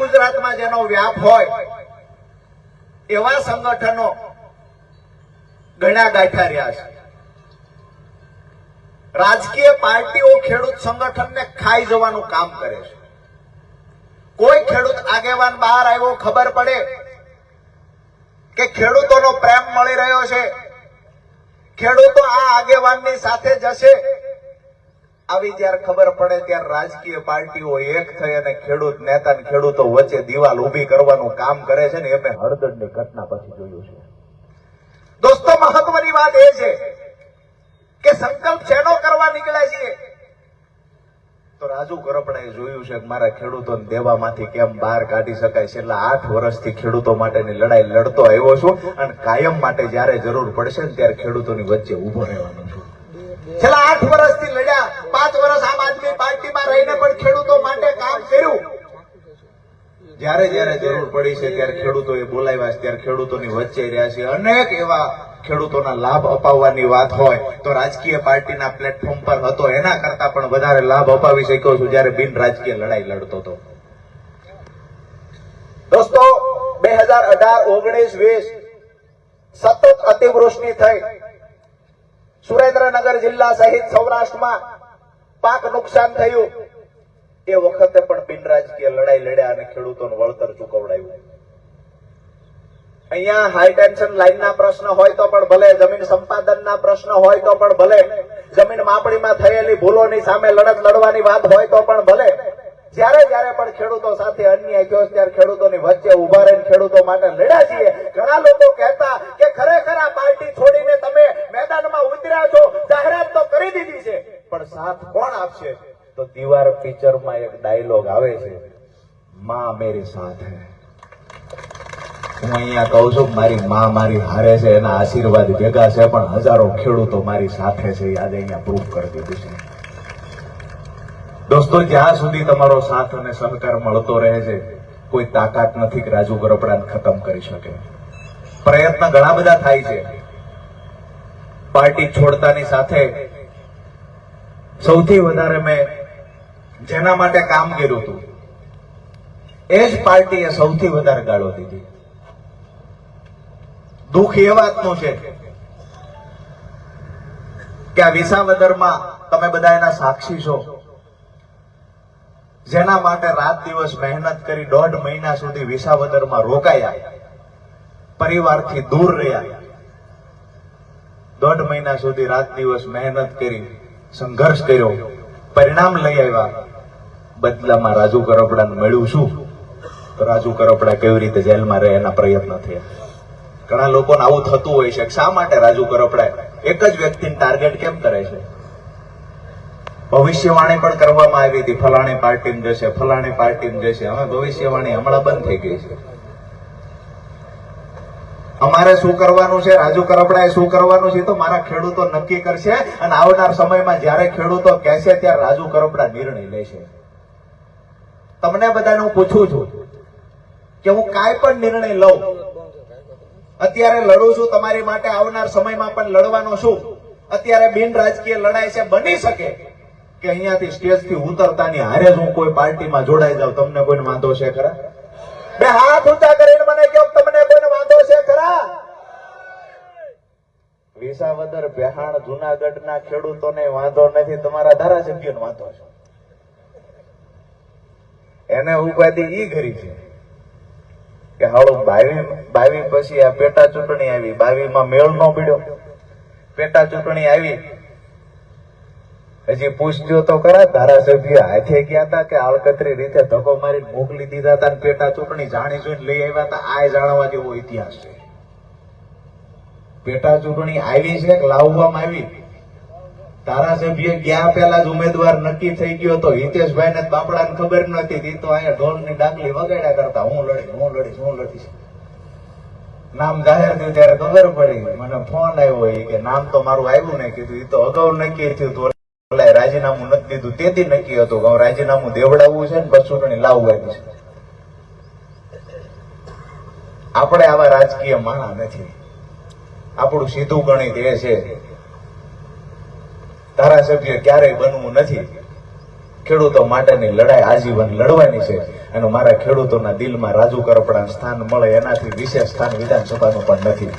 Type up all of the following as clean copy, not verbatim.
ગુજરાતમાં જેનો વ્યાપ હોય એવા સંગઠનો ગણ્યા ગાંઠ્યા રહ્યા છે. રાજકીય પાર્ટીઓ ખેડૂત સંગઠનને ખાઈ જવાનું કામ કરે છે. કોઈ ખેડૂત આગેવાન બહાર આવ્યો, ખબર પડે કે ખેડૂતોનો પ્રેમ મળી રહ્યો છે, ખેડૂતો આ આગેવાનની સાથે જશે, આવી જ્યારે ખબર પડે ત્યારે રાજકીય પાર્ટીઓ એક થઈ અને ખેડૂત નેતા અને ખેડૂતો વચ્ચે દિવાલ ઉભી કરવાનું કામ કરે છે ને એ મેં હળદરની ઘટના પછી જોયું છે. દોસ્તો, મહત્વની વાત એ છે કે સંકલ્પ શેનો કરવા નીકળ્યા છીએ તો રાજુ કરપડાએ જોયું છે કે મારા ખેડૂતોને દેવામાંથી કેમ બહાર કાઢી શકાય. છેલ્લા 8 વર્ષથી ખેડૂતો માટેની લડાઈ લડતો આવ્યો છું અને કાયમ માટે જ્યારે જરૂર પડશે ને ત્યારે ખેડૂતોની વચ્ચે ઉભો રહેવાનો છું. છેલ્લા 8 વર્ષથી લડ્યા, 5 વર્ષ આમ આદમી પાર્ટીમાં રહીને પણ ખેડૂતો માટે કામ કર્યું. જ્યારે જ્યારે જરૂર પડી છે ત્યારે ખેડૂતોએ બોલાવ્યા છે, ત્યારે ખેડૂતોની વચ્ચે રહ્યા છે. અનેક એવા ખેડૂતોના લાભ અપાવવાની વાત હોય તો રાજકીય પાર્ટીના પ્લેટફોર્મ પર હતો એના કરતા પણ વધારે લાભ અપાવી શક્યો છું જ્યારે બિન રાજકીય લડાઈ લડતો હતો. દોસ્તો, 2018, 19, 20 સતત અતિવૃષ્ટિ થઈ. સુરેન્દ્રનગર જિલ્લા સહિત સૌરાષ્ટ્રમાં પાક નુકસાન થયું. એ વખતે પણ બિન રાજકીય લડાઈ લડ્યા અને ખેડૂતોને વળતર ચૂકવડાવ્યું. અહીંયા હાઈ ટેન્શન લાઈનના પ્રશ્ન હોય તો પણ ભલે, જમીન સંપાદનના પ્રશ્ન હોય તો પણ ભલે, જમીન માપણીમાં થયેલી ભૂલોની સામે લડત લડવાની વાત હોય તો પણ ભલે, જ્યારે જ્યારે પણ ખેડૂતો સાથે અન્યાય થયો ત્યારે ખેડૂતોની વચ્ચે ઉભા રહીને ખેડૂતો માટે લડ્યા છીએ. ઘણા લોકો કહેતા કે ખરેખર આ પાર્ટી છોડીને તમે મેદાનમાં ઉતર્યા છો, જાહેરાત તો કરી દીધી છે, પણ સાથ કોણ આપશે? તો દીવાર પિક્ચરમાં એક ડાયલોગ આવે છે, માં મેરી સાથ હૈ. હું અહીંયા કહું છું મારી માં મારી હારે છે, એના આશીર્વાદ ભેગા છે, પણ હજારો ખેડૂતો મારી સાથે છે. આજે અહીંયા પ્રૂફ કરી દીધું છે. દોસ્તો, જ્યાં સુધી તમારો સાથ અને સહકાર મળતો રહે છે, કોઈ તાકાત નથી કે રાજુ કરપડાને ખતમ કરી શકે. પ્રયત્ન ઘણા બધા થાય છે. પાર્ટી છોડતાની સાથે સૌથી વધારે મેં જેના માટે કામ કર્યું હતું એ જ પાર્ટીએ સૌથી વધારે ગાળો દીધી. દુઃખ એ વાતનું છે કે આ વિસાવદરમાં તમે બધા એના સાક્ષી છો, જેના માટે રાત દિવસ મહેનત કરી 1.5 મહિના સુધી વિસાવદરમાં રોકાયા, પરિવારથી દૂર રહ્યા, 1.5 મહિના સુધી રાત દિવસ મહેનત કરી, સંઘર્ષ કર્યો, પરિણામ લઈ આવ્યા. બદલામાં રાજુ કરપડાને મળ્યું શું? તો રાજુ કરપડા કેવી રીતે જેલમાં રહે એના પ્રયત્ન થયા. ઘણા લોકોને આવું થતું હોય છે, શા માટે રાજુ કરપડા એક જ વ્યક્તિને ટાર્ગેટ કેમ કરે છે? ભવિષ્યવાણી પણ કરવામાં આવી હતી, ફલાણી પાર્ટીમાં જશે, ફલાણી પાર્ટીમાં જશે. હવે ભવિષ્યવાણી હમણાં બંધ થઈ ગઈ છે. અમારે શું કરવાનું છે, રાજુ કરપડાએ શું કરવાનું છે તો મારા ખેડૂતો નક્કી કરશે. અને આવનાર સમયમાં જ્યારે ખેડૂતો કહેશે ત્યારે રાજુ કરપડા નિર્ણય લેશે. તમને બધાને હું પૂછું છું કે હું કાંઈ પણ નિર્ણય લઉં, અત્યારે લડું છું તમારી માટે, આવનાર સમયમાં પણ લડવાનો છું. અત્યારે બિન રાજકીય લડાઈ છે, બની શકે કે અહીંયાથી સ્ટેજથી ઉતરતાની હારે જ હું કોઈ પાર્ટીમાં જોડાઈ જાઉં. તમને કોઈને વાંધો છે ખરા? બે હાથ ઊંચા કરીને મને કહો, તમને કોઈને વાંધો છે ખરા? વિસાવદર, બેહાણ, જુનાગઢના ખેડૂતોને વાંધો નથી, તમારા ધારાસભ્યોને વાંધો છે. એને ઉપાધિ ઈ કરી છે કે હાલો 22 પછી આ પેટા ચૂંટણી આવી, 22માં મેળ નો પડ્યો, પેટા ચૂંટણી આવી. હજી પૂછજો તો ખરા, ધારાસભ્ય હાથે ગયા હતા કે આળકતરી રીતે ધક્કો મારી મોકલી દીધા હતા, પેટા ચૂંટણી જાણી જોઈને લઈ આવ્યા હતા? આ જાણવા જેવો ઇતિહાસ છે. પેટા ચૂંટણી આવી છે કે લાવવામાં આવી? ધારાસભ્ય ગયા પહેલા જ ઉમેદવાર નક્કી થઈ ગયો તો હિતેશભાઈ ને બાપડાને ખબર નહોતી. તો અહીંયા ઢોલની ડાકલી વગાડ્યા કરતા હું લડીશ. નામ જાહેર થયું ત્યારે ખબર પડી, મને ફોન આવ્યો કે નામ તો મારું આવ્યું ને. કીધું એ તો અગાઉ નક્કી થયું, તો રાજીનામું નથી દીધું, તેથી નક્કી હતું કે રાજીનામું દેવડાવવું છે ને પછી ચૂંટણી લાવવાની છે. આપણે આવા રાજકીય માણા નથી. આપણું સીધું ગણિત એ છે, ધારાસભ્ય ક્યારેય બનવું નથી. ખેડૂતો માટેની લડાઈ આજીવન લડવાની છે. એનું મારા ખેડૂતોના દિલમાં રાજુ કરપડા સ્થાન મળે એનાથી વિશેષ સ્થાન વિધાનસભાનું પણ નથી.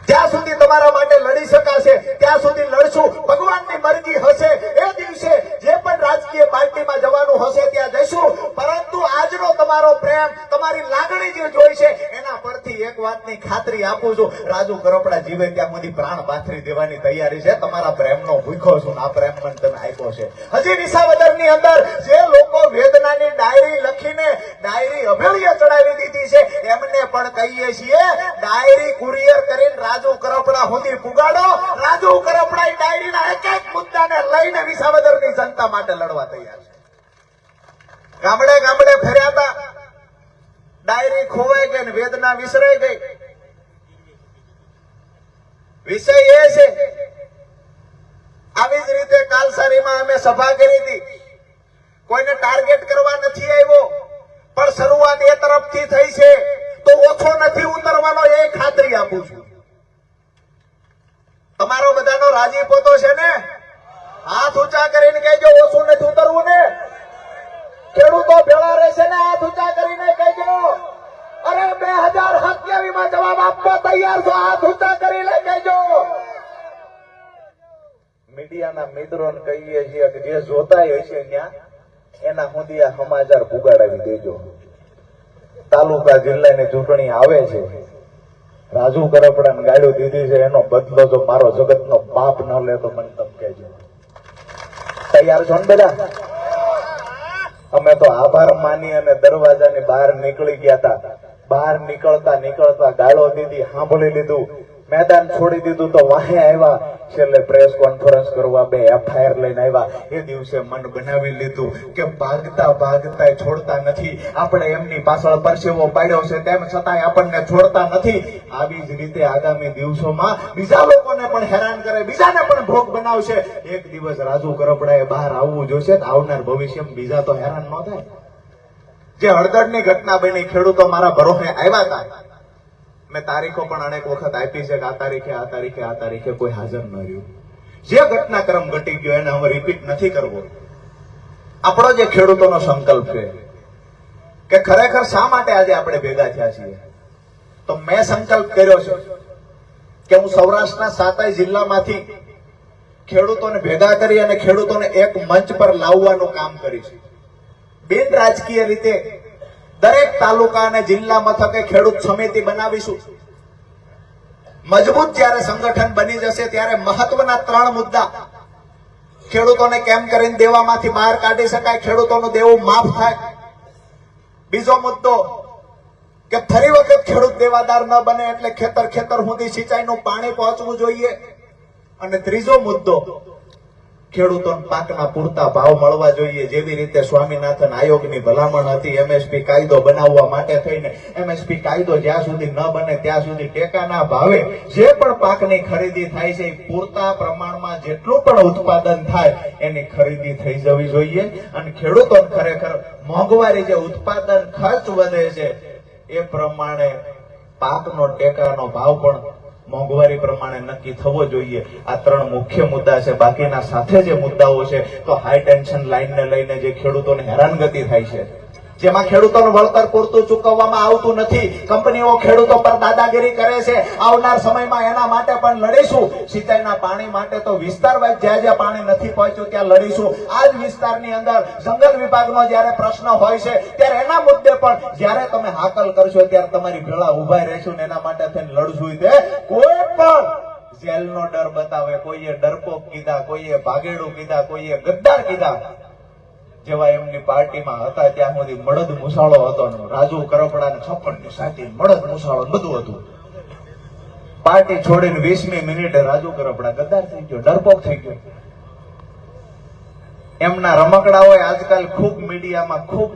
જ્યાં સુધી તમારા માટે લડી શકાશે ત્યાં સુધી લડશું. ભગવાનની મરજી હશે એ દિવસે જે પણ રાજકીય પાર્ટીમાં જવાનું હશે ત્યાં જઈશું. પરંતુ આજનો તમારો પ્રેમ, તમારી લાગણી જે જોઈ છે એના પરથી એક વાતની ખાતરી આપું છું, રાજુ કરપડા જીવે ત્યાં સુધી પ્રાણ પાથરી દેવાની તૈયારી છે. તમારા પ્રેમનો ભૂખ્યો છું. આ પ્રેમ પણ તમે આપ્યો છે. હજી વિસાવદરની અંદર જે લોકો વેદનાની ડાયરી લખીને ડાયરી અભેળીએ ચડાવી દીધી છે એમને પણ કહીએ છીએ, ડાયરી કુરિયર કરીને રાજુ કરપડા સુધી પુગાડો. રાજુ કરપડા ડાયરીના એક એક મુદ્દાને લઈને વિસાવદરની જનતા માટે લડવા તૈયાર છે. ગામડે ગામડે ફર્યા હતા, ડાયરી ખોવાઈ ગઈ ને વેદના વિસરાઈ ગઈ. વિષય એ છે, આવી જ રીતે કાલસારીમાં અમે સભા કરી હતી. કોઈને ટાર્ગેટ કરવા નથી આવ્યો, પણ શરૂઆત એ તરફથી થઈ છે તો ઓછો નથી ઉતરવાનો એ ખાતરી આપું છું. તમારો બધાનો રાજીપો તો છે ને? હાથ ઊંચા કરીને કહેજો ઓછું નથી ઉતરવું ને. ખેડૂતો ભેળા રહેશે ને, હાથ ઊંચા કરીને કહેજો. અરે 2027 માં જવાબ આપવા તૈયાર છો? હાથ ઊંચા કરીને કહેજો. મીડિયાના મિત્રોને કહીએ છીએ કે જે જોતા હશે ત્યાં એના સુધી આ સમાચાર પુગાડાવી દેજો. તાલુકા જિલ્લાની ચૂંટણી આવે છે, રાજુ કરપડાને ગાળો દીધી છે, એનો બદલો જો મારો જગતનો બાપ ન લે તો મને તમે કહેજો. તૈયાર છો ને બધા? અમે તો આભાર માની અને દરવાજાની બહાર નીકળી ગયા હતા. બહાર નીકળતા નીકળતા ગાળો દીધી, સાંભળી લીધું, મેદાન છોડી દીધું તો વાહે આવ્યા. છેલ્લે પ્રેસ કોન્ફરન્સ કરવા 2 FIR લઈને આવ્યા. એ દિવસે મન બનાવી લીધું કે ભાગતા ભાગતા છોડતા નથી. આપણે એમની પાછળ પરસેવો પાડ્યો છે તેમ છતાંય આપણને છોડતા નથી. આવી જ રીતે આગામી દિવસોમાં બીજા લોકોને પણ હેરાન કરે, બીજાને પણ ભોગ બનાવશે. એક દિવસ રાજુ કરપડાએ બહાર આવવું જોશે. આવનાર ભવિષ્યમાં બીજા તો હેરાન ન થાય. જે હળદરની ઘટના બની, ખેડૂતો મારા ભરોસે આવ્યા હતા. મેં તારીખો પણ અનેક વખત આપી છે કે આ તારીખે કોઈ હાજર ન રહ્યું. જે ઘટનાક્રમ ઘટી ગયો એને હવે રિપીટ નથી કરવો. આપણો જે ખેડૂતોનો સંકલ્પ છે કે ખરેખર શા માટે આજે આપણે ભેગા થયા છીએ, તો મેં સંકલ્પ કર્યો છે કે હું સૌરાષ્ટ્રના 7 જિલ્લામાંથી ખેડૂતોને ભેગા કરી અને ખેડૂતોને એક મંચ પર લાવવાનું કામ કરીશ. બિન રાજકીય રીતે દરેક તાલુકા અને જિલ્લા મથકે ખેડૂત સમિતિ બનાવીશું. મજબૂત જ્યારે સંગઠન બની જશે ત્યારે મહત્વના 3 મુદ્દા ખેડૂતોને કેમ કરીને દેવામાંથી બહાર કાઢી શકાય, ખેડૂતોનું દેવું માફ થાય. બીજો મુદ્દો કે ફરી વખત ખેડૂત દેવાદાર ન બને એટલે ખેતર સુધી સિંચાઈનું પાણી પહોંચવું જોઈએ. અને ત્રીજો મુદ્દો, ખેડૂતોને પાકના પૂરતા ભાવ મળવા જોઈએ. જેવી રીતે સ્વામિનાથન આયોગની ભલામણ હતી MSP કાયદો બનાવવા માટે થઈને, MSP કાયદો જ્યાં સુધી ન બને ત્યાં સુધી ટેકાના ભાવે જે પણ પાકની ખરીદી થાય છે પૂરતા પ્રમાણમાં જેટલું પણ ઉત્પાદન થાય એની ખરીદી થઈ જવી જોઈએ. અને ખેડૂતોને ખરેખર મોંઘવારી જે ઉત્પાદન ખર્ચ વધે છે એ પ્રમાણે પાકનો ટેકાનો ભાવ પણ મોંઘવારી પ્રમાણે નક્કી થવો જોઈએ. આ 3 મુખ્ય મુદ્દા છે. બાકીના સાથે જે મુદ્દાઓ છે તો હાઈ ટેન્શન લાઈનને લઈને જે ખેડૂતોને હેરાનગતિ થાય છે, જેમાં ખેડૂતોનું વળતર પૂરતું ચૂકવવામાં આવતું નથી, કંપનીઓ ખેડૂતો પર દાદાગીરી કરે છે, આવનાર સમયમાં એના માટે પણ લડીશું. સિંચાઈના પાણી માટે તો વિસ્તાર વાઇઝ જ્યાં જ્યાં પાણી નથી પહોંચ્યું ત્યાં લડીશું. આ જ વિસ્તારની અંદર જંગલ વિભાગનો જ્યારે પ્રશ્ન હોય છે ત્યારે એના મુદ્દે પણ જ્યારે તમે હાકલ કરશો ત્યારે તમારી ભેળા ઉભા રહેશું ને એના માટે થઈને લડશું. કોઈ પણ જેલનો ડર બતાવે, કોઈએ ડરપોક કીધા, કોઈએ ભાગેડું કીધા, કોઈએ ગદ્દાર કીધા, જેવા એમની પાર્ટીમાં હતા ત્યાં સુધી મળદ મુસાળો હતો. રાજુ કરપડા ને 56 ની સાથી મળદ મુસાળો બધું હતું. પાર્ટી છોડીને 20મી મિનિટે રાજુ કરપડા ગદ્દાર થઈ ગયો, ડરપોક થઈ ગયો. એમના રમકડાઓ આજકાલ ખૂબ મીડિયામાં ખૂબ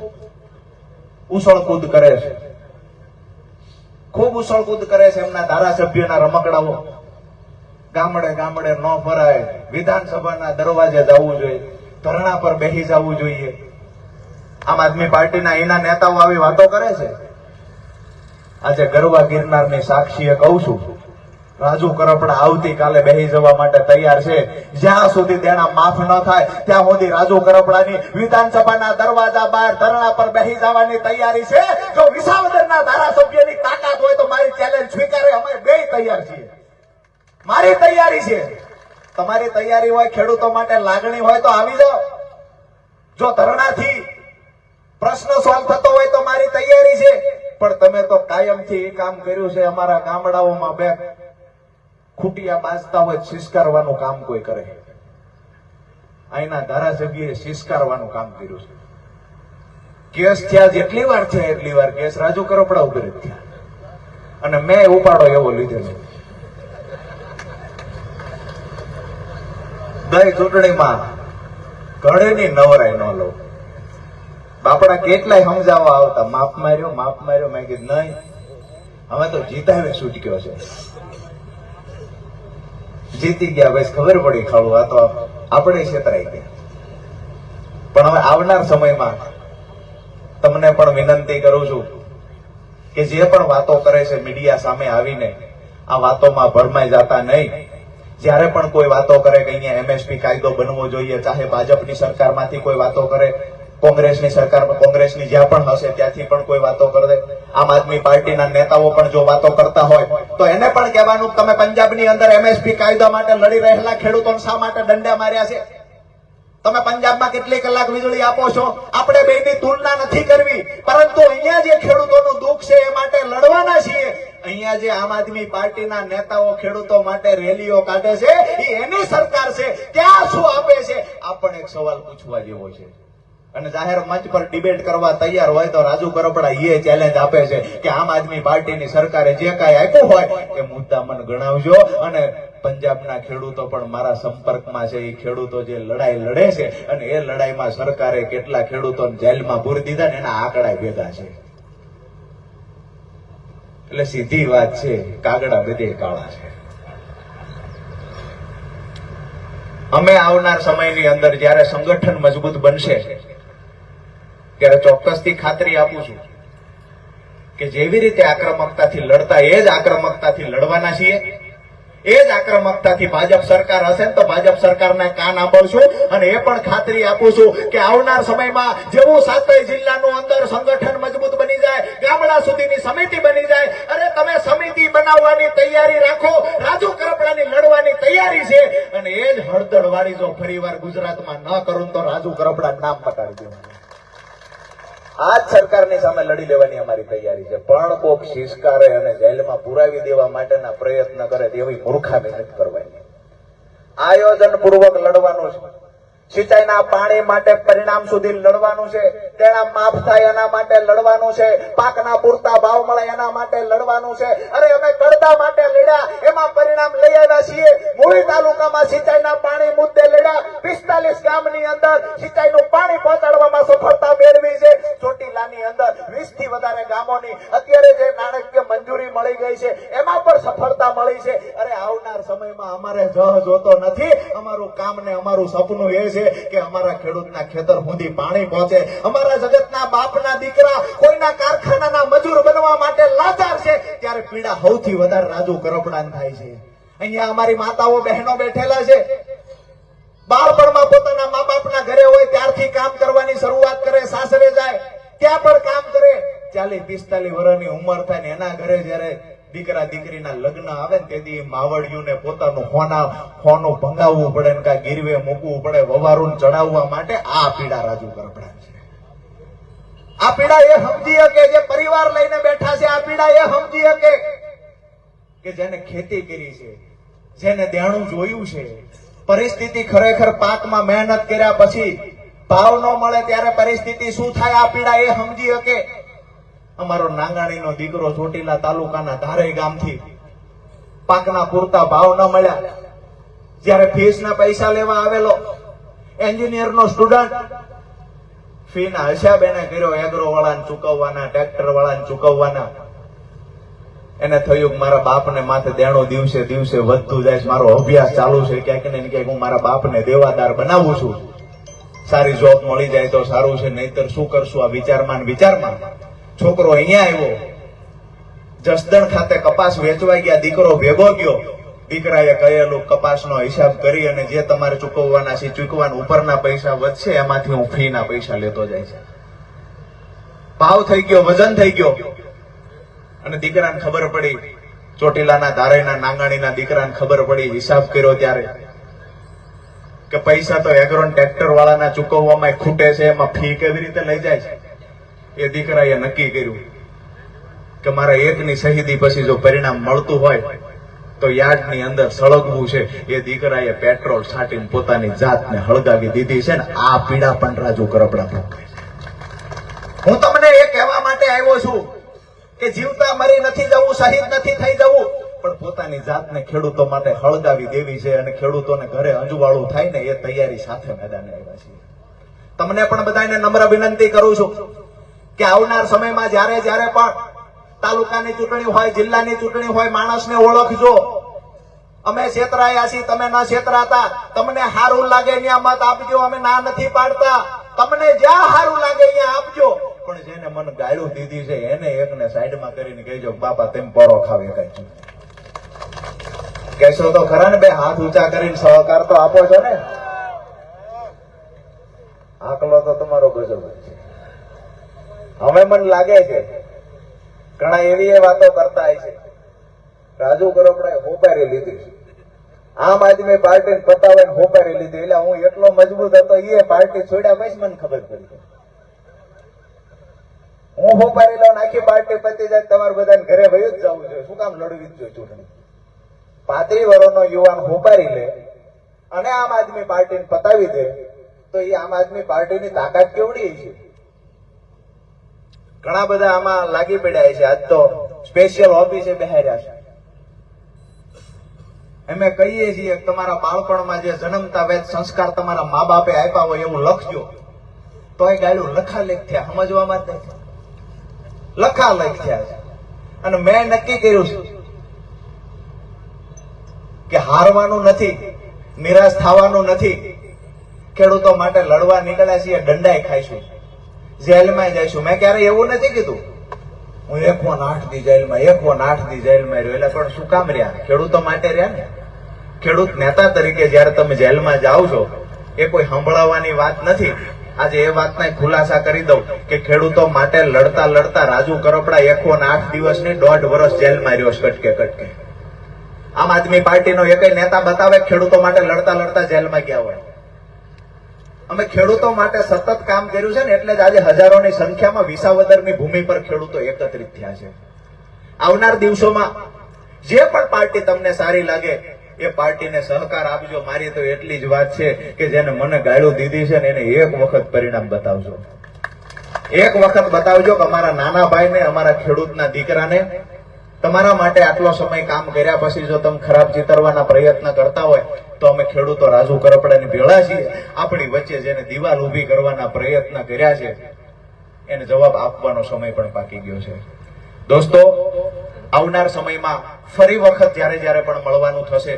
ઉછળકૂદ કરે છે, એમના ધારાસભ્યોના રમકડાઓ. ગામડે ગામડે ન ફરાય, વિધાનસભાના દરવાજે જવું જોઈએ, ધરણા પર બેસી જવું જોઈએ. આમ આદમી પાર્ટીના એના નેતાઓ આવી વાતો કરે છે. આજે ગરવા ગિરનારની સાક્ષીએ કહું છું, રાજુ કરપડા આવતીકાલે બેહી જવા માટે તૈયાર છે. જ્યાં સુધી દેણા માફ ન થાય ત્યાં સુધી રાજુ કરપડાની વિધાનસભાના દરવાજા બહાર ધરણા પર બેહી જવાની તૈયારી છે. જો વિસાવદરના ધારાસભ્યની તાકાત હોય તો મારી ચેલેન્જ સ્વીકારે. અમે બેય તૈયાર છીએ. મારી તૈયારી છે, તમારી તૈયારી હોય, ખેડૂતો માટે લાગણી હોય તો આવી જાઓ. જો ધરણાથી પ્રશ્ન સોલ્વ થતો હોય તો મારી તૈયારી છે. પણ તમે તો કાયમથી એ કામ કર્યું છે. અમારા ગામડાઓમાં બે ખૂટિયા બાજતા હોય શિષ્કારવાનું કામ કોઈ કરે. અહીંના ધારાસભ્યએ શિષ્કારવાનું કામ કર્યું છે. કેસ થયા જેટલી વાર થયા એટલી વાર કેસ રાજુ કરપડા ઉપર જ થયા અને મેં ઉપાડો એવો લીધેલો. ગઈ ચૂંટણીમાં ઘણેની નવરાય ન લો. બાપડા કેટલાય સમજાવવા આવતા, માપ માર્યો. મેં કીધું નહીં, હવે તો જીતાવે છૂટક્યો છે. જીતી ગયા, બસ ખબર પડી ખાવું આ તો આપણે છેતરાઈ ગયા. પણ હવે આવનાર સમયમાં તમને પણ વિનંતી કરું છું કે જે પણ વાતો કરે છે મીડિયા સામે આવીને આ વાતોમાં ભરમાઈ જતા નહીં. જ્યારે પણ કોઈ વાતો કરે કે અહીંયા એમએસપી કાયદો બનવો જોઈએ, ચાહે ભાજપની સરકારમાંથી કોઈ વાતો કરે, કોંગ્રેસની સરકારમાં, કોંગ્રેસની જ્યાં પણ હશે ત્યાંથી પણ કોઈ વાતો કરે, આમ આદમી પાર્ટીના નેતાઓ પણ જો વાતો કરતા હોય તો એને પણ કહેવાનું તમે પંજાબની અંદર એમએસપી કાયદા માટે લડી રહેલા ખેડૂતોને શા માટે દંડા માર્યા છે? તમે પંજાબમાં કેટલી કલાક વીજળી આપો છો? આપણે બેની તુલના નથી કરવી, પરંતુ અહીંયા જે ખેડૂતોનું દુઃખ છે એ માટે લડવાના છીએ. અહીંયા જે આમ આદમી પાર્ટીના નેતાઓ ખેડૂતો માટે રેલીઓ કાઢે છે એ એની સરકાર છે, ત્યાં શું આપે છે? આ પણ એક સવાલ પૂછવા જેવો છે. અને જાહેર મંચ પર ડિબેટ કરવા તૈયાર હોય તો રાજુ કરપડા એ ચેલેન્જ આપે છે કે આમ આદમી પાર્ટીની સરકારે જે કાંઈ આપ્યું હોય એ મુદ્દા મને ગણાવજો. અને પંજાબના ખેડૂતો પણ મારા સંપર્કમાં છે. એ ખેડૂતો જે લડાઈ લડે છે અને એ લડાઈમાં સરકારે કેટલા ખેડૂતોને જેલમાં પૂરી દીધા ને એના આંકડા ભેગા છે. એટલે સીધી વાત છે, કાગડા બધે કાળા છે. અમે આવનાર સમયની અંદર જયારે સંગઠન મજબૂત બનશે ત્યારે ચોક્કસથી ખાતરી આપું છું કે જેવી રીતે આક્રમકતાથી લડતા એ જ આક્રમકતાથી લડવાના છીએ. એ જ આક્રમકતાથી ભાજપ સરકાર હશે ને તો ભાજપ સરકારને કાન આંબળશું. અને એ પણ ખાતરી આપું છું કે આવનાર સમયમાં જેવું 7 જિલ્લાનું અંદર સંગઠન મજબૂત બની જાય, ગામડા સુધીની સમિતિ બની જાય, અરે તમે સમિતિ બનાવવાની તૈયારી રાખો. રાજુ કરપડાની લડવાની તૈયારી છે. અને એ જ હળદળ વાળી જો ફરીવાર ગુજરાતમાં ન કરું તો રાજુ કરપડા નામ મટાડી દેવાનું. આ જ સરકારની સામે લડી લેવાની અમારી તૈયારી છે. પણ કોક શિષ્કારે અને જેલમાં પુરાવી દેવા માટેના પ્રયત્ન કરે તેવી મૂર્ખામી નથી કરવાની. આયોજન પૂર્વક લડવાનું છે. સિંચાઈના પાણી માટે પરિણામ સુધી લડવાનું છે. તેના માફ થાય એના માટે લડવાનું છે. પાકના પૂરતા ભાવ મળે એના માટે લડવાનું છે. અરે અમે કડદા માટે લડ્યા, એમાં પરિણામ લઈ આવ્યા છીએ. મૂળી તાલુકામાં સિંચાઈના પાણી મુદ્દે લડ્યા, 45 ગામની અંદર સિંચાઈનું પાણી પહોંચાડવામાં સફળતા મેળવી છે. ચોટીલાની અંદર 20 થી વધારે ગામોની અત્યારે જે નાણાકીય મંજૂરી મળી ગઈ છે એમાં પણ સફળતા મળી છે. અરે આવનાર સમયમાં અમારે જહ જોતો નથી. અમારું કામ ને અમારું સપનું એ છે કે અમારા ખેડૂતના ખેતર સુધી પાણી પહોંચે. અમારા જગતના બાપના દીકરા કોઈના કારખાનાના મજૂર બનવા માટે લાચાર છે ત્યારે પીડા સૌથી વધારે રાજુ કરપડાને થાય છે. અહીંયા અમારી માતાઓ બહેનો બેઠેલા છે, બાળપણમાં પોતાના મા બાપના ઘરે હોય ત્યારથી કામ કરવાની શરૂઆત કરે, સાસરે જાય ત્યાં પણ કામ કરે. 40-45 વર્ષની ઉંમર થાય ને એના ઘરે જયારે દીકરા દીકરીના લગ્ન આવે ને તેથી માવડિયુંને પોતાનું હોનું ભંગાવવું પડે ને કાંઈ ગીરવે મૂકવું પડે વવારું ચડાવવા માટે. આ પીડા રાજુ કરપડા છે. આ પીડા એ સમજી શકે જે પરિવાર લઈને બેઠા છે. આ પીડા એ સમજી શકે કે જેને ખેતી કરી છે, જેને દેણું જોયું છે, પરિસ્થિતિ ખરેખર પાકમાં મહેનત કર્યા પછી ભાવ ન મળે ત્યારે પરિસ્થિતિ શું થાય. આ પીડા એ સમજી શકે. અમારો નાંગાણીનો દીકરો ચોટીલા તાલુકાના ધારે ગામથી પાકના પૂરતા ભાવ ન મળ્યા, જ્યારે ફીસના પૈસા લેવા આવેલો એન્જિનિયરનો સ્ટુડન્ટ ફીના હિસાબ એને કર્યો, એગ્રો વાળાને ચૂકવવાના, ટ્રેક્ટર વાળાને ચૂકવવાના. એને થયું મારા બાપને માથે દેણો દિવસે દિવસે વધતું જાય, મારો અભ્યાસ ચાલુ છે, ક્યાંક ને ક્યાંક હું મારા બાપને દેવાદાર બનાવું છું. સારી જોબ મળી જાય તો સારું છે, નહીતર શું કરશું? આ વિચારમાં છોકરો અહીંયા આવ્યો જસદણ ખાતે કપાસ વેચવા ગયા, દીકરો ભેગો ગયો, દીકરાએ કહેલું કપાસનો હિસાબ કરી અને જે તમારે ચૂકવવાના છે ચૂકવાના, ઉપરના પૈસા વધશે એમાંથી હું ફીના પૈસા લેતો જાય છે. ભાવ થઈ ગયો, વજન થઈ ગયો અને દીકરાને ખબર પડી, ચોટીલાના ધારેના નાંગાણીના દીકરાને ખબર પડી, હિસાબ કર્યો ત્યારે કે પૈસા તો એગ્રોન ટ્રેક્ટર વાળાના ચૂકવવામાં ખૂટે છે, એમાં ફી કેવી રીતે લઈ જાય છે. એ દીકરાએ નક્કી કર્યું કે મારા એકની શહીદી પછી જો પરિણામ મળતું હોય તો યાર્ડની અંદર સળગવું છે. એ દીકરાએ પેટ્રોલ છાંટીને પોતાની જાતને હળગાવી દીધી છે ને આ પીડા પણ રાજુ કરપડા ભોગવે છે. હું તમને એ કહેવા માટે આવ્યો છું કે જીવતા મરી નથી જવું, શહીદ નથી થઈ જવું, પણ પોતાની જાતને ખેડૂતો માટે હળગાવી દેવી છે અને ખેડૂતોને ઘરે અંજવાળું થાય ને એ તૈયારી સાથે મેદાને આવ્યા છીએ. તમને પણ બધાને નમ્ર વિનંતી કરું છું કે આવનાર સમયમાં જ્યારે જ્યારે પણ તાલુકાની ચૂંટણી હોય, જિલ્લાની ચૂંટણી હોય, માણસને ઓળખજો. અમે છેતરાયા છીએ, તમે ન છેતરાતા. તમને હારું લાગે ત્યાં મત આપજો, અમે ના નથી પાડતા. તમને જ્યાં હારું લાગે ત્યાં આપજો, પણ જેને મને ગાળું દીધી છે એને એકને સાઈડમાં કરીને કહેજો બાપા તેમ પરો ખાવે કઈ કહેશો તો ખરા ને, બે હાથ ઊંચા કરીને સહકાર તો આપો છો ને. આકલો તો તમારો ગજબ છે. હવે મને લાગે છે ઘણા એવી વાતો કરતા હોય છે, રાજુ કરપડાએ હોપારી લીધી છે, આમ આદમી પાર્ટી પતાવે હોપારી લીધી, એટલે હું એટલો મજબૂત હતો એ પાર્ટી છોડ્યા પછી મને ખબર પડી. હું હોપારી લઉં, આખી પાર્ટી પતી જાય, તમારે બધાને ઘરે વયું જ જવું જોઈએ. શું કામ લડવી જ જોઈએ ચૂંટણી? 35 વર્ષનો યુવાન હોપારી લે અને આમ આદમી પાર્ટીને પતાવી દે તો એ આમ આદમી પાર્ટીની તાકાત કેવડી છે. ઘણા બધા આમાં લાગી પડ્યા છે. આજ તો સ્પેશિયલ ઓફિસે બેહાર્યા છે. અમે કહીએ છીએ તમારા બાળપણમાં જે જન્મતા વેદ સંસ્કાર તમારા મા બાપે આપ્યા હોય એવું લખજો, તો એ ગાડું લખાલેખ થયા, સમજવામાં જ નથી. લખાલેખ થયા છે. અને મેં નક્કી કર્યું છે કે હારવાનું નથી, નિરાશ થવાનું નથી. ખેડૂતો માટે લડવા નીકળ્યા છીએ, દંડાઈ ખાઈશું, જેલમાં જઈશું. મેં ક્યારે એવું નથી કીધું હું 108 દી જેલમાં, 108 દી જેલમાં રહ્યો. એટલે પણ શું કામ રહ્યા? ખેડૂતો માટે રહ્યા ને. ખેડૂત નેતા તરીકે જયારે તમે જેલમાં જાઓ છો એ કોઈ સંભળાવવાની વાત નથી. આજે એ વાતને ખુલાસા કરી દઉં કે ખેડૂતો માટે લડતા લડતા રાજુ કરપડા 108 દિવસની 1.5 વર્ષ જેલમાં રહ્યો છે, કટકે કટકે. આમ આદમી પાર્ટીનો એક નેતા બતાવે ખેડૂતો માટે લડતા લડતા જેલમાં ગયા હોય. અમે ખેડૂતો માટે સતત કામ કર્યું છે ને એટલે જ આજે હજારોની સંખ્યામાં વિસાવદરની ભૂમિ પર ખેડૂતો એકત્રિત થયા છે. આવનાર દિવસોમાં જે પણ પાર્ટી તમને સારી લાગે એ પાર્ટીને સહકાર આપજો. મારી તો એટલી જ વાત છે કે જેને મને ગાળું દીધી છે ને એને એક વખત પરિણામ બતાવજો. એક વખત બતાવજો કે અમારા નાના ભાઈને, અમારા ખેડૂતના દીકરાને તમારા માટે આટલો સમય કામ કર્યા પછી જો તમે ખરાબ ચિતરવાના પ્રયત્ન કરતા હોય તો અમે ખેડૂતો રાજુ કરપડાની ભેળા છીએ. આપણી વચ્ચે જેને દિવાલ ઊભી કરવાના પ્રયત્ન કર્યા છે એને જવાબ આપવાનો સમય પણ પાકી ગયો છે. દોસ્તો, આવનાર સમયમાં ફરી વખત જ્યારે જ્યારે પણ મળવાનું થશે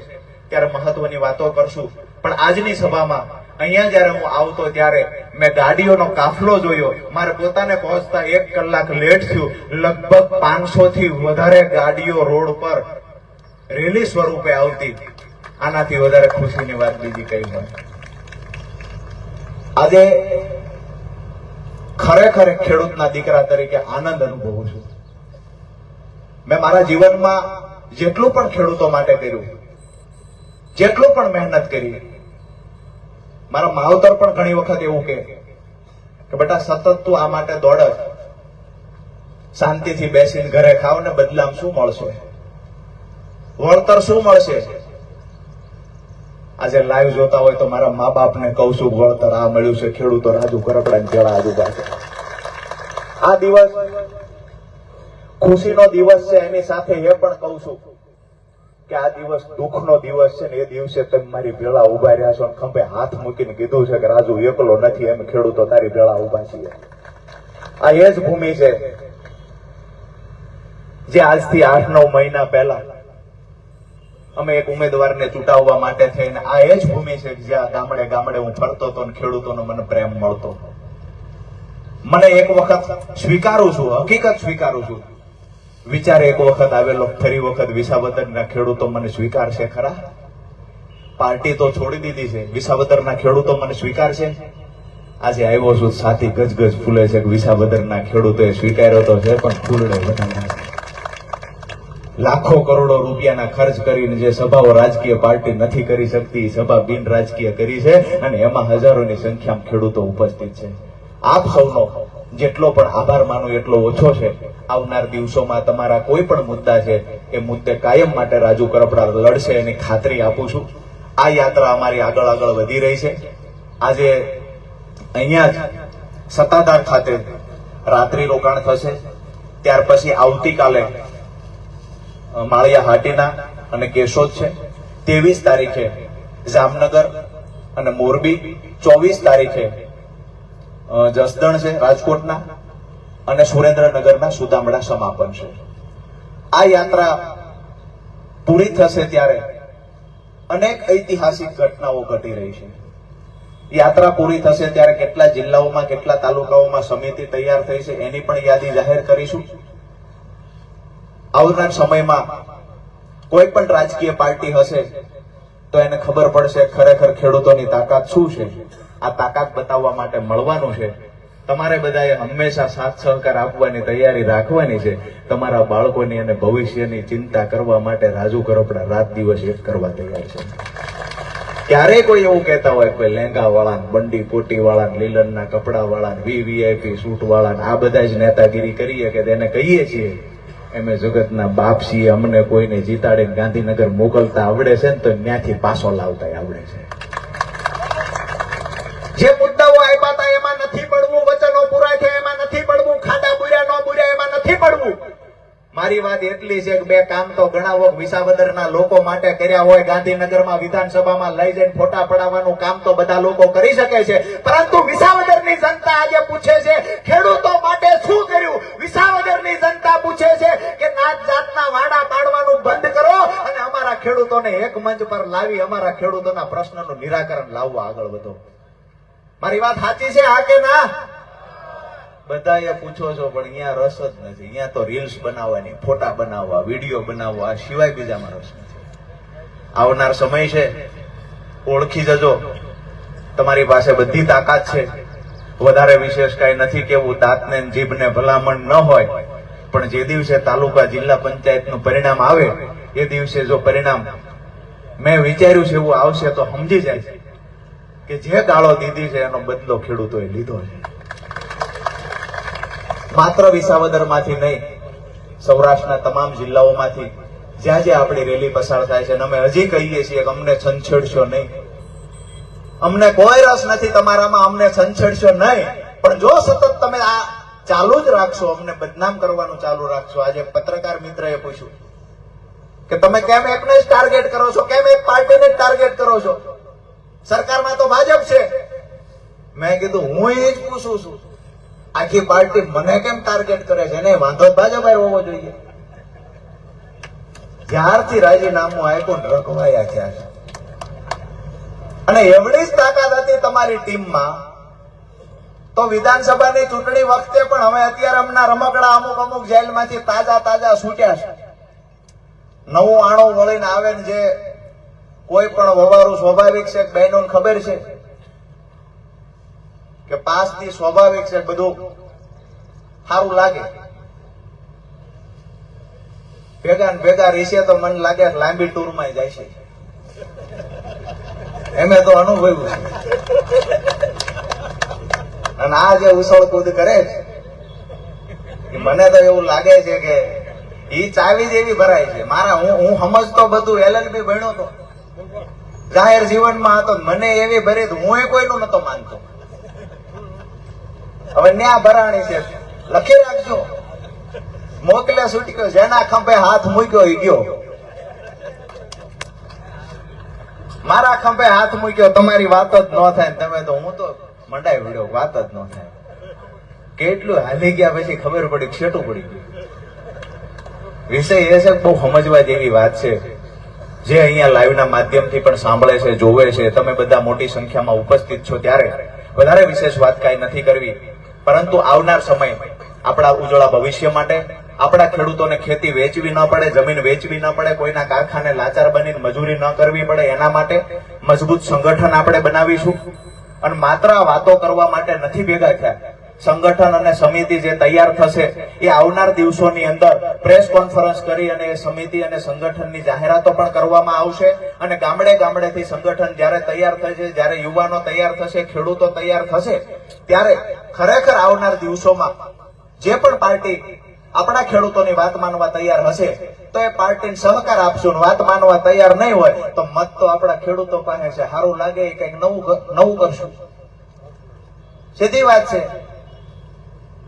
ત્યારે મહત્વની વાતો કરશું. પણ આજની સભામાં અહીંયા જયારે હું આવતો ત્યારે મેં ગાડીઓનો કાફલો જોયો. મારે પોતાને પહોંચતા 1 કલાક લેટ થયું. લગભગ 500 થી વધારે ગાડીઓ રોડ પર રેલી સ્વરૂપે આવતી. આનાથી વધારે ખુશીની વાત બીજી કઈ હોય? આજે ખરેખર ખેડૂતના દીકરા તરીકે આનંદ અનુભવું છું. મેં મારા જીવનમાં જેટલું પણ ખેડૂતો માટે કર્યું, જેટલું પણ મહેનત કરી, મારા માવતર પણ ઘણી વખત એવું કે બેટા સતત તું આ માટે દોડ જ, શાંતિથી બેસીને ઘરે ખાવ ને બદલામ શું મળશે, વળતર શું મળશે? આજે લાઈવ જોતા હોય તો મારા મા બાપને કહું છું વળતર આ મળ્યું છે. ખેડૂતો રાજુ કરપડાની ભેળા આજુબાજુ. આ દિવસ ખુશીનો દિવસ છે, એની સાથે એ પણ કહું છું કે આ દિવસ દુઃખનો દિવસ છે ને એ દિવસે તમે મારી ભેળા ઉભા રહ્યા છો અને ખંભે હાથ મૂકીને કીધું છે કે રાજુ એકલો નથી, એમ ખેડૂતો તારી ભેળા ઉભા છીએ. આ એ જ ભૂમિ છે જે આજથી 8-9 મહિના પહેલા અમે એક ઉમેદવારને ચૂંટાવવા માટે થઈને, આ એ જ ભૂમિ છે જ્યાં ગામડે ગામડે હું ફરતો હતો અને ખેડૂતોનો મને પ્રેમ મળતો. મને એક વખત સ્વીકારું છું, હકીકત સ્વીકારું છું વિચાર એક વખત આવેલો, ફરી વખત વિસાવદરના ખેડૂતો મને સ્વીકારશે ખરા? પાર્ટી તો છોડી દીધી છે, વિસાવદરના ખેડૂતો મને સ્વીકારશે? આજે આવ્યો છું, છાતી ગજગજ ફૂલે છે કે વિસાવદરના ખેડૂતોએ સ્વીકાર્યો તો છે, પણ ફૂલડે વધાર્યા છે. લાખો કરોડો રૂપિયાના ખર્ચ કરીને જે સભાઓ રાજકીય પાર્ટી નથી કરી શકતી, સભા બિન રાજકીય કરી છે, અને એમાં હજારોની સંખ્યામાં ખેડૂતો ઉપસ્થિત છે. આપ સૌનો જેટલો પણ આભાર માનું એટલો ઓછો છે. આવનાર દિવસોમાં તમારા કોઈ પણ મુદ્દા છે એ મુદ્દે કાયમ માટે રાજુ કરપડા લડશે એની ખાતરી આપું છું. આ યાત્રા અમારી આગળ આગળ વધી રહી છે. આજે અહીંયા જ સત્તાધાર ખાતે રાત્રિ રોકાણ થશે. ત્યાર પછી આવતીકાલે માળિયા હાટીના અને કેશોદ છે. 23 તારીખે જામનગર અને મોરબી, 24 તારીખે જસદણ છે રાજકોટના, અને સુરેન્દ્રનગરના સુદામડા સમાપન છે. આ યાત્રા પૂરી થશે ત્યારે અનેક ઐતિહાસિક ઘટનાઓ ઘટી રહી છે. યાત્રા પૂરી થશે ત્યારે કેટલા જિલ્લાઓમાં, કેટલા તાલુકાઓમાં સમિતિ તૈયાર થઈ છે એની પણ યાદી જાહેર કરીશું. આવનાર સમયમાં કોઈ પણ રાજકીય પાર્ટી હશે તો એને ખબર પડશે ખરેખર ખેડૂતોની તાકાત શું છે. આ તાકાત બતાવવા માટે મળવાનું છે. તમારે બધાએ હંમેશા સાથ સહકાર આપવાની તૈયારી રાખવાની છે. તમારા બાળકોની અને ભવિષ્યની ચિંતા કરવા માટે રાજુ કરપડા રાત દિવસ એક કરવા તૈયાર છે. ક્યારેય કોઈ એવું કહેતા હોય, કોઈ લેંગા વાળા, બંડી પોટી વાળા, લીલનના કપડા વાળા, વીવીઆઈપી સૂટ વાળા, આ બધા જ નેતાગીરી કરીએ કે તેને કહીએ છીએ એમે જગતના બાપ છીએ, અમને કોઈને જીતાડીને ગાંધીનગર મોકલતા આવડે છે ને તો ત્યાંથી પાછો લાવતા આવડે છે. જે મુદ્દાઓ આપ્યા હતા એમાં નથી પડવું, વચનો પૂરા થયા એમાં નથી પડવું, ખાડા બુર્યા ન બુર્યા એમાં નથી પડવું. મારી વાત એટલી છે કે બે કામ તો ઘણા વખત વિસાવદરના લોકો માટે કર્યા હોય. ગાંધીનગરમાં વિધાનસભામાં લઈ જઈને ફોટા પડાવવાનું કામ તો બધા લોકો કરી શકે છે, પરંતુ વિસાવદરની જનતા આજે પૂછે છે ખેડૂતો માટે શું કર્યું? વિસાવદરની જનતા પૂછે છે કે નાત જાતના વાડા પાડવાનું બંધ કરો અને અમારા ખેડૂતોને એક મંચ પર લાવી અમારા ખેડૂતોના પ્રશ્નનું નિરાકરણ લાવવા આગળ વધો. મારી વાત સાચી છે હા કે ના? બધા એ પૂછો છો, પણ અહીંયા રસ જ નથી. અહીંયા તો રીલ્સ બનાવવાની, ફોટા બનાવવા, વિડીયો બનાવવા, આ સિવાય બીજામાં રસ નથી. આવનાર સમય છે, ઓળખી જજો. તમારી પાસે બધી તાકાત છે. વધારે વિશેષ કઈ નથી કેવું. દાંતને જીભને ભલામણ ન હોય, પણ જે દિવસે તાલુકા જિલ્લા પંચાયતનું પરિણામ આવે એ દિવસે જો પરિણામ મેં વિચાર્યું છે એવું આવશે તો સમજી જાય કે જે ગાળો દીધી છે એનો બદલો ખેડૂતોએ લીધો છે. માત્ર વિસાવદરમાંથી નહીં, સૌરાષ્ટ્રના તમામ જિલ્લાઓમાંથી જ્યાં જ્યાં આપણી રેલી પસાર થાય છે, અમે હજી કહીએ છીએ કે અમને છંછેડશો નહીં. અમને કોઈ રસ નથી તમારામાં, અમને છંછેડશો નહીં. પણ જો સતત તમે આ ચાલુ જ રાખશો, અમને બદનામ કરવાનું ચાલુ રાખશો. આજે પત્રકાર મિત્રએ પૂછ્યું કે તમે કેમ એકને જ ટાર્ગેટ કરો છો, કેમ એક પાર્ટીને જ ટાર્ગેટ કરો છો? સરકારમાં તો ભાજપ છે. મેં કીધું હું એ જ પૂછું છું, આખી પાર્ટી મને કેમ ટાર્ગેટ કરે છે? એને વાંધો ભાજપ હોવો જોઈએ. જ્યારથી રાજીનામું આપ્યું રખવાયા થયા છે. અને એવડી જ તાકાત હતી તમારી ટીમમાં તો વિધાનસભાની ચૂંટણી વખતે પણ, હવે અત્યારે અમના રમકડા અમુક જેલમાંથી તાજા છૂટ્યા છે. નવું આણું વળીને આવે ને જે કોઈ પણ વવારું સ્વાભાવિક છે. બહેનોને ખબર છે કે પાસથી સ્વાભાવિક છે, બધું સારું લાગે. ભેગા ને ભેગા રીશે તો મને લાગે લાંબી ટૂરમાં જાય છે. એમે તો અનુભવ્યું છે. અને આ જે ઉછળ કૂદ કરે છે મને તો એવું લાગે છે કે ઈ ચાવી જ એવી ભરાય છે. મારા હું સમજતો બધું LLB ભણ્યો તો, જાહેર જીવનમાં હતો, મને એવી ભરી હું કોઈનું નતો માનતો. હવે ન્યા ભરાણી છે, લખી રાખજો. મોકલે છૂટ્યો, જેના ખંભે હાથ મૂક્યો ઈ ગયો. મારા ખંભે હાથ મૂક્યો, તમારી વાત જ ન થાય. તમે તો હું તો મંડાઈ વિડ્યો, વાત જ ન થાય. કેટલું હાલી ગયા પછી ખબર પડી, છેટું પડી ગયું. વિષય એ છે બહુ સમજવા જેવી વાત છે. જે અહીંયા લાઈવના માધ્યમથી પણ સાંભળે છે, જોવે છે, તમે બધા મોટી સંખ્યામાં ઉપસ્થિત છો, ત્યારે વધારે વિશેષ વાત કાંઈ નથી કરવી. પરંતુ આવનાર સમય આપણા ઉજળા ભવિષ્ય માટે, આપણા ખેડૂતોને ખેતી વેચવી ન પડે, જમીન વેચવી ન પડે, કોઈના કારખાને લાચાર બનીને મજૂરી ન કરવી પડે, એના માટે મજબૂત સંગઠન આપણે બનાવીશું. અને માત્ર આ વાતો કરવા માટે નથી ભેગા થયા. સંગઠન અને સમિતિ જે તૈયાર થશે એ આવનાર દિવસોની અંદર પ્રેસ કોન્ફરન્સ કરી અને એ સમિતિ અને સંગઠનની જાહેરાતો પણ કરવામાં આવશે. અને ગામડે ગામડેથી સંગઠન જ્યારે તૈયાર થશે, જ્યારે યુવાનો તૈયાર થશે, ખેડૂતો તૈયાર થશે, ત્યારે ખરેખર આવનાર દિવસોમાં જે પણ પાર્ટી આપણા ખેડૂતોની વાત માનવા તૈયાર હશે તો એ પાર્ટીને સહકાર આપશું. વાત માનવા તૈયાર નહીં હોય તો મત તો આપણા ખેડૂતો પાસે છે. સારું લાગે એ કંઈક નવું કરશું. સીધી વાત છે.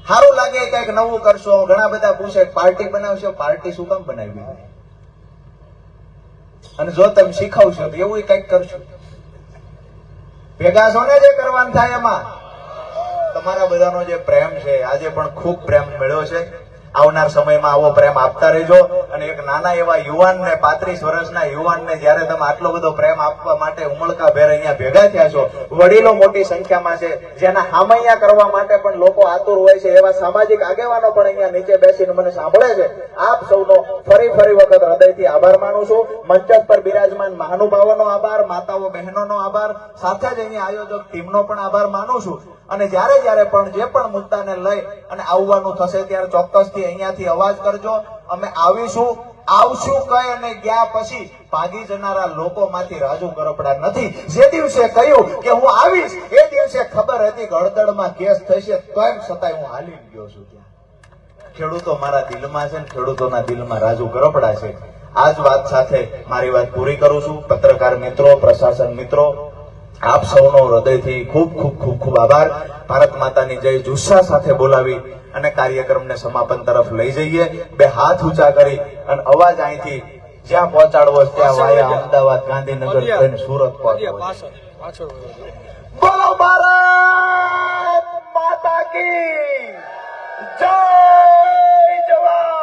સારું લાગે કંઈક નવું કરશો. ઘણા બધા પૂછે પાર્ટી બનાવશો, પાર્ટી શું કામ બનાવી? અને જો તમે શીખવશો તો એવું કંઈક કરશો. ભેગા છો ને જે કરવાનું થાય એમાં. તમારા બધાનો જે પ્રેમ છે આજે પણ ખૂબ પ્રેમ મળ્યો છે. આવનાર સમયમાં આવો પ્રેમ આપતા રહેજો. અને એક નાના એવા યુવાનને, 35 વર્ષના યુવાનને જ્યારે તમે આટલો બધો પ્રેમ આપવા માટે ઉમળકાભેર અહીંયા ભેગા થયા છો, વડીલો મોટી સંખ્યામાં છે, જેના હામૈયા કરવા માટે પણ લોકો આતુર હોય છે, એવા સામાજિક આગેવાનો પણ અહીંયા નીચે બેસીને મને સાંભળે છે. આપ સૌનો ફરી વખત હૃદયથી આભાર માનું છું. મંચ પર બિરાજમાન મહાનુભાવોનો આભાર, માતાઓ બહેનોનો આભાર, સાથે જ અહીંયા આયોજક ટીમનો પણ આભાર માનું છું. અને જ્યારે પણ જે પણ મુદ્દાને લઈ અને આવવાનું થશે ત્યારે ચોક્કસથી અહીંયાથી અવાજ કરજો. અમે આવશું કઈ અને ગયા પછી ભાગી જનારા લોકોમાંથી રાજુ ગરપડા નથી. જે દિવસે કહ્યું કે હું આવીશ એ દિવસે ખબર હતી કે હળદળમાં કેસ થશે, તોય છતાંય હું હાલી ગયો છું. ત્યાં ખેડૂતો મારા દિલમાં છે ને ખેડૂતોના દિલમાં રાજુ ગરપડા છે. આ જ વાત સાથે મારી વાત પૂરી કરું છું. પત્રકાર મિત્રો, પ્રશાસન મિત્રો, આપ સૌનો હૃદયથી ખૂબ આભાર. ભારત માતાની જય જુસ્સા સાથે બોલાવી અને કાર્યક્રમને સમાપન તરફ લઈ જઈએ. બે હાથ ઊંચા કરી અને અવાજ અહીંથી જ્યાં પહોંચાડવો ત્યાં વાયા અમદાવાદ, ગાંધીનગર, સુરત પહોંચવો. બોલો ભારત માતા કી જય. જવાન.